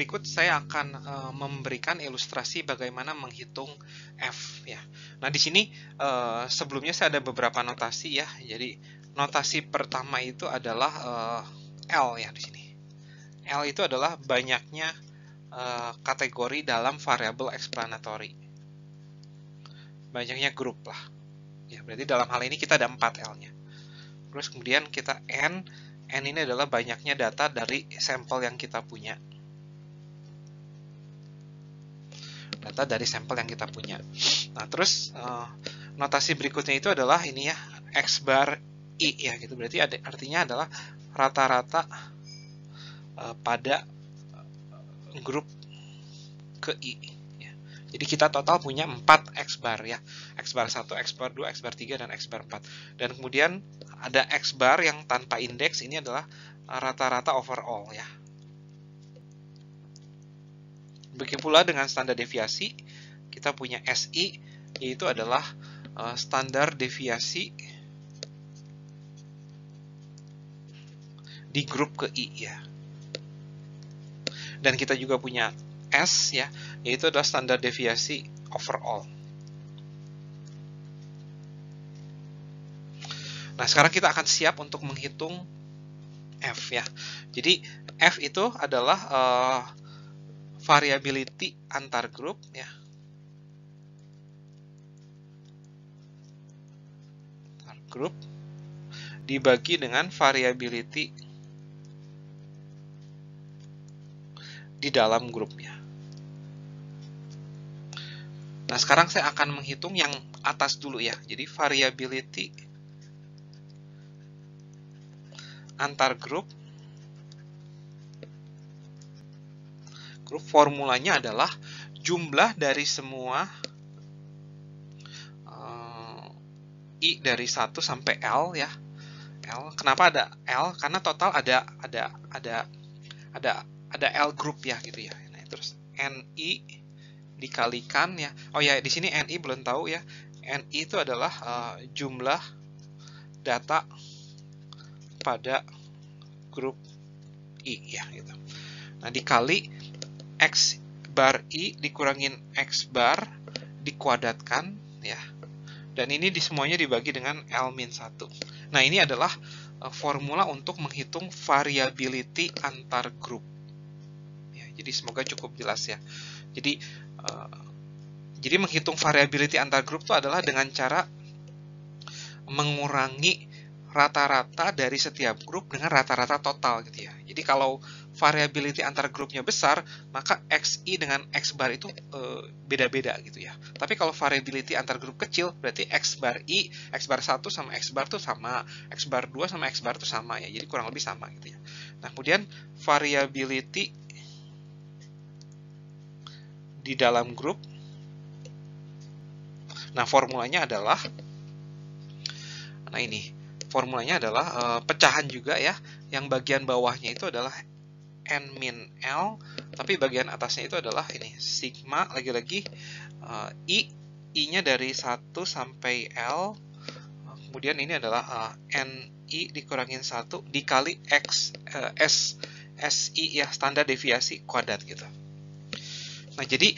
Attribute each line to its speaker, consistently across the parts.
Speaker 1: berikut saya akan memberikan ilustrasi bagaimana menghitung F ya. Nah, di sini sebelumnya saya ada beberapa notasi ya. Jadi notasi pertama itu adalah L ya di sini. L itu adalah banyaknya kategori dalam variabel explanatory. Banyaknya grup lah. Ya, berarti dalam hal ini kita ada 4 L-nya. Terus kemudian kita N ini adalah banyaknya data dari sampel yang kita punya. Data dari sampel yang kita punya. Nah, terus notasi berikutnya itu adalah ini ya, X bar I ya gitu. Berarti artinya adalah rata-rata pada grup ke I. Ya. Jadi kita total punya 4 X bar ya. X bar 1, X bar 2, X bar 3, dan X bar 4. Dan kemudian ada X bar yang tanpa indeks, ini adalah rata-rata overall ya. Begitu pula dengan standar deviasi, kita punya SI, yaitu adalah standar deviasi di grup ke I ya. Dan kita juga punya S ya, yaitu adalah standar deviasi overall. Nah, sekarang kita akan siap untuk menghitung F ya. Jadi F itu adalah variability antar grup ya. Antar grup dibagi dengan variability di dalam grupnya. Nah, sekarang saya akan menghitung yang atas dulu ya. Jadi variability antar grup. Grup formulanya adalah jumlah dari semua I dari 1 sampai L ya. L. Kenapa ada L? Karena total ada L grup ya gitu ya. Nah, terus NI dikalikan ya. Oh ya, di sini NI belum tahu ya. NI itu adalah jumlah data pada grup I ya gitu. Nah, dikali X bar I dikurangin X bar dikuadratkan ya. Dan ini semuanya dibagi dengan L-1. Nah, ini adalah formula untuk menghitung variability antar grup. Ya, jadi semoga cukup jelas ya. Jadi menghitung variability antar grup itu adalah dengan cara mengurangi rata-rata dari setiap grup dengan rata-rata total gitu ya. Jadi kalau variability antar grupnya besar, maka XI dengan X bar itu beda-beda gitu ya. Tapi kalau variability antar grup kecil, berarti X bar I, X bar 1 sama X bar itu sama, X bar 2 sama X bar itu sama ya. Jadi kurang lebih sama gitu ya. Nah, kemudian variability di dalam grup. Nah, formulanya adalah formulanya adalah pecahan juga ya. Yang bagian bawahnya itu adalah N min L, tapi bagian atasnya itu adalah ini sigma lagi-lagi I-nya dari 1 sampai L. Kemudian ini adalah NI dikurangin 1 dikali SI ya, standar deviasi kuadrat gitu. Nah, jadi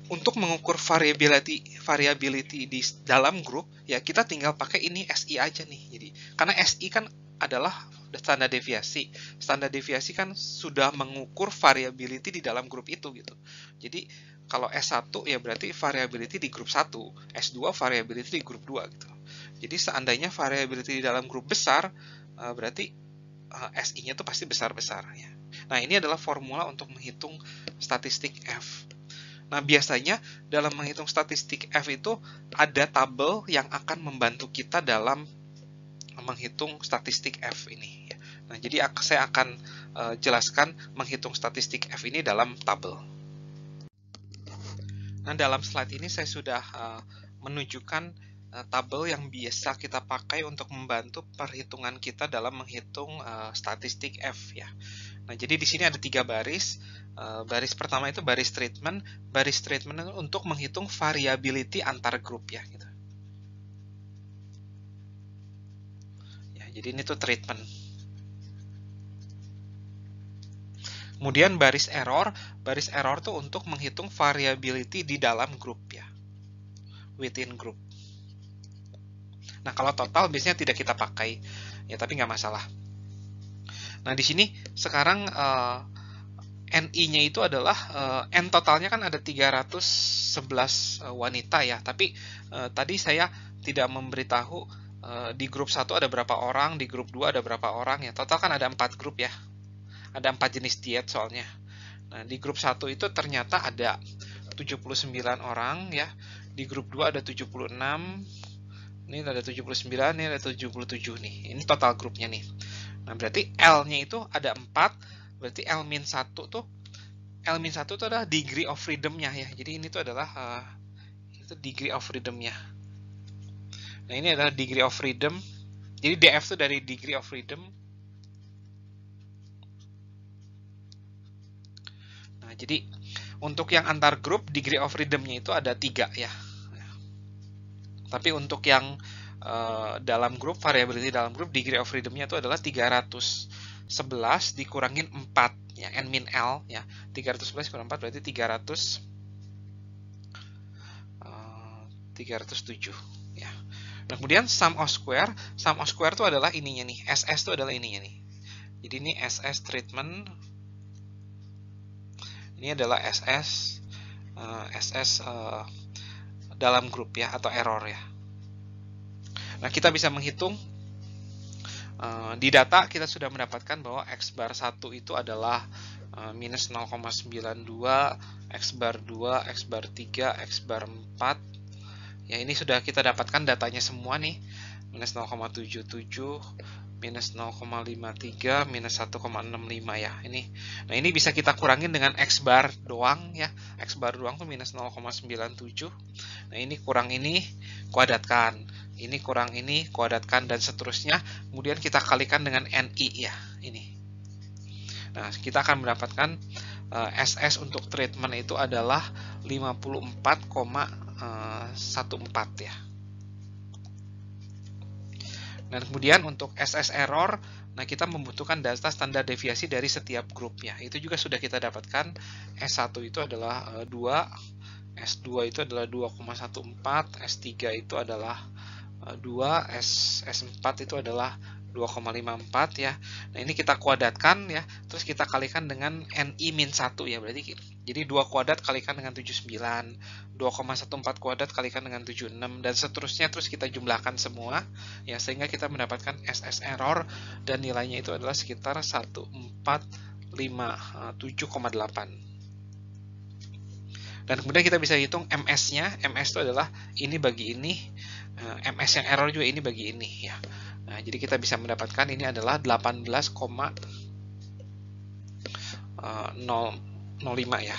Speaker 1: untuk mengukur variability di dalam grup ya kita tinggal pakai ini SI aja nih. Jadi karena SI kan adalah standar deviasi. Standar deviasi kan sudah mengukur variability di dalam grup itu gitu. Jadi kalau S1 ya berarti variability di grup 1, S2 variability di grup 2 gitu. Jadi seandainya variability di dalam grup besar berarti SI-nya tuh pasti besar-besar ya. Nah, ini adalah formula untuk menghitung statistik F. Nah, biasanya dalam menghitung statistik F itu ada tabel yang akan membantu kita dalam menghitung statistik F ini. Nah, jadi saya akan jelaskan menghitung statistik F ini dalam tabel. Nah, dalam slide ini saya sudah menunjukkan tabel yang biasa kita pakai untuk membantu perhitungan kita dalam menghitung statistik F ya. Nah, jadi di sini ada 3 baris. Baris pertama itu baris treatment. Baris treatment itu untuk menghitung variability antar grup ya gitu. Ya, jadi ini tuh treatment. Kemudian baris error tuh untuk menghitung variability di dalam grup ya, within group. Nah, kalau total biasanya tidak kita pakai, ya tapi nggak masalah. Nah, di sini sekarang NI-nya itu adalah, N totalnya kan ada 311 wanita ya, tapi tadi saya tidak memberitahu di grup 1 ada berapa orang, di grup 2 ada berapa orang ya. Total kan ada 4 grup ya, ada 4 jenis diet soalnya. Nah, di grup 1 itu ternyata ada 79 orang ya, di grup 2 ada 76, ini ada 79, ini ada 77 nih. Ini total grupnya nih. Nah, berarti L-nya itu ada 4, berarti L-1 tuh adalah degree of freedom-nya ya. Jadi ini tuh adalah itu degree of freedom-nya. Nah, ini adalah degree of freedom. Jadi DF itu dari degree of freedom. Nah, jadi untuk yang antar grup degree of freedom-nya itu ada 3 ya. Tapi untuk yang dalam grup, variability dalam grup, degree of freedom-nya itu adalah 311 dikurangin 4 ya, N min L ya. 311 kurang 4 berarti 307 ya. Nah, kemudian sum of square itu adalah ininya nih, SS itu adalah ininya nih. Jadi ini SS treatment, ini adalah SS dalam grup ya, atau error ya. Nah, kita bisa menghitung di data kita sudah mendapatkan bahwa X bar 1 itu adalah minus 0,92, X bar 2, X bar 3, X bar 4. Ya, ini sudah kita dapatkan datanya semua nih. Minus 0,77, minus 0,53, minus 1,65 ya. Nah, ini bisa kita kurangin dengan X bar doang ya. X bar doang tuh minus 0,97. Nah, ini kurang ini, kuadratkan. Ini kurang ini, kuadratkan, dan seterusnya. Kemudian kita kalikan dengan NI ya, ini. Nah, kita akan mendapatkan SS untuk treatment itu adalah 54,14 ya. Dan kemudian untuk SS error, nah kita membutuhkan data standar deviasi dari setiap grup ya. Itu juga sudah kita dapatkan. S1 itu adalah 2, S2 itu adalah 2,14, S3 itu adalah 2, S4 itu adalah 2,54 ya. Nah, ini kita kuadratkan ya, terus kita kalikan dengan NI-1 ya, berarti jadi 2 kuadrat kalikan dengan 79, 2,14 kuadrat kalikan dengan 76, dan seterusnya, terus kita jumlahkan semua ya, sehingga kita mendapatkan SS error, dan nilainya itu adalah sekitar 1457,8. Dan kemudian kita bisa hitung MS-nya. MS itu adalah ini bagi ini, MS yang error juga ini bagi ini ya. Nah, jadi kita bisa mendapatkan ini adalah 18,005 ya.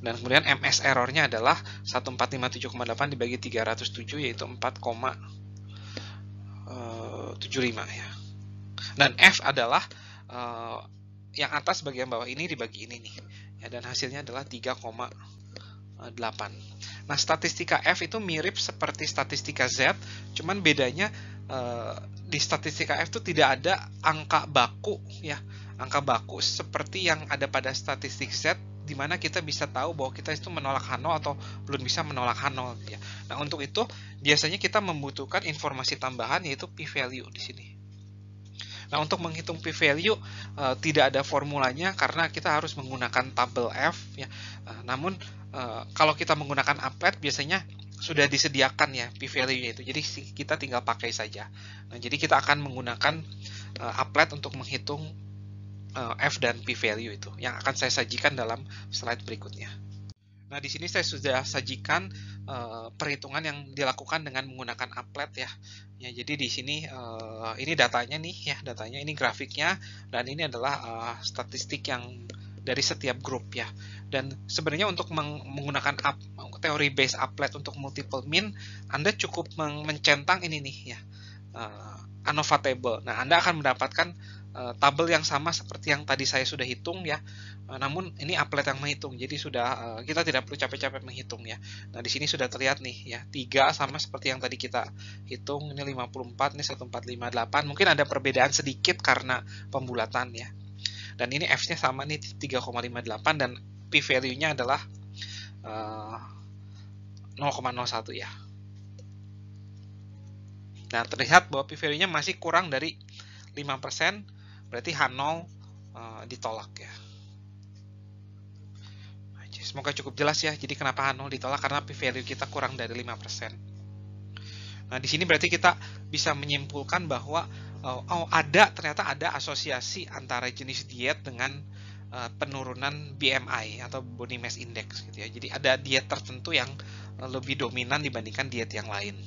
Speaker 1: Dan kemudian MS errornya adalah 1457,8 dibagi 307, yaitu 4,75 ya. Dan F adalah yang atas bagian bawah ini dibagi ini nih ya, dan hasilnya adalah 3,8. Nah, statistika F itu mirip seperti statistika Z, cuman bedanya di statistika F itu tidak ada angka baku ya, angka baku seperti yang ada pada statistik Z, di mana kita bisa tahu bahwa kita itu menolak H0 atau belum bisa menolak H0 ya. Nah, untuk itu biasanya kita membutuhkan informasi tambahan, yaitu p-value di sini. Nah, untuk menghitung p-value tidak ada formulanya karena kita harus menggunakan tabel F ya. Namun kalau kita menggunakan applet biasanya sudah disediakan ya p-value-nya itu. Jadi kita tinggal pakai saja. Nah, jadi kita akan menggunakan applet untuk menghitung F dan p-value itu yang akan saya sajikan dalam slide berikutnya. Nah, di sini saya sudah sajikan perhitungan yang dilakukan dengan menggunakan applet ya. Ya, jadi di sini ini datanya nih ya, datanya ini grafiknya, dan ini adalah statistik yang dari setiap grup ya. Dan sebenarnya untuk menggunakan teori base applet untuk multiple mean, Anda cukup mencentang ini nih ya, ANOVA table. Nah, Anda akan mendapatkan tabel yang sama seperti yang tadi saya sudah hitung ya. Namun ini applet yang menghitung, jadi sudah kita tidak perlu capek-capek menghitung ya. Nah, di sini sudah terlihat nih ya, 3 sama seperti yang tadi kita hitung, ini 54, ini 1458. Mungkin ada perbedaan sedikit karena pembulatan ya. Dan ini F-nya sama nih 3,58 dan p-value-nya adalah 0,01 ya. Nah, terlihat bahwa p-value-nya masih kurang dari 5%, berarti H0 ditolak ya. Semoga cukup jelas ya. Jadi kenapa H0 ditolak? Karena p-value kita kurang dari 5%. Nah, di sini berarti kita bisa menyimpulkan bahwa ternyata ada asosiasi antara jenis diet dengan penurunan BMI atau body mass index gitu ya. Jadi ada diet tertentu yang lebih dominan dibandingkan diet yang lain.